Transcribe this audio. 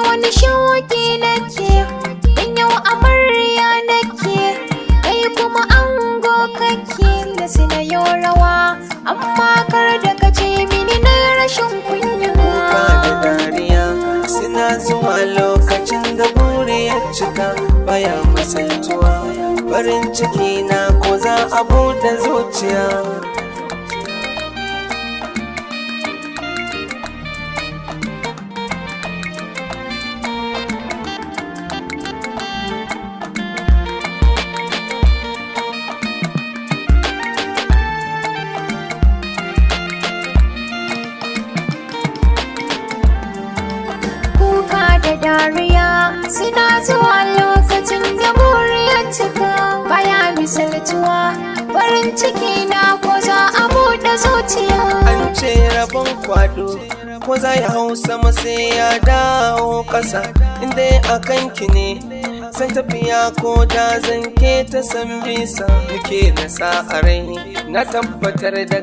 wani shauki nake, dan yau amarya nake, kai kuma ango kake. Da sina yo rawa, amma kar da ka ce mini na rashin kunya. Kuka da dariya suna zuwa lokacin da buri ya cika, baya misaltuwa. Farin ciki na ko za a buɗe zuciya. Dariya suna zuwa lokacin da buri ya cika, baya misaltuwa. Farin ciki na ko za a buɗe zuciya. An ce rabon kwado ko za ya hau sama sai ya dawo ƙasa, inda a kanki ne san tafiya ko da zan ke ta san bisa. Nake na sa a rai na tabbatar da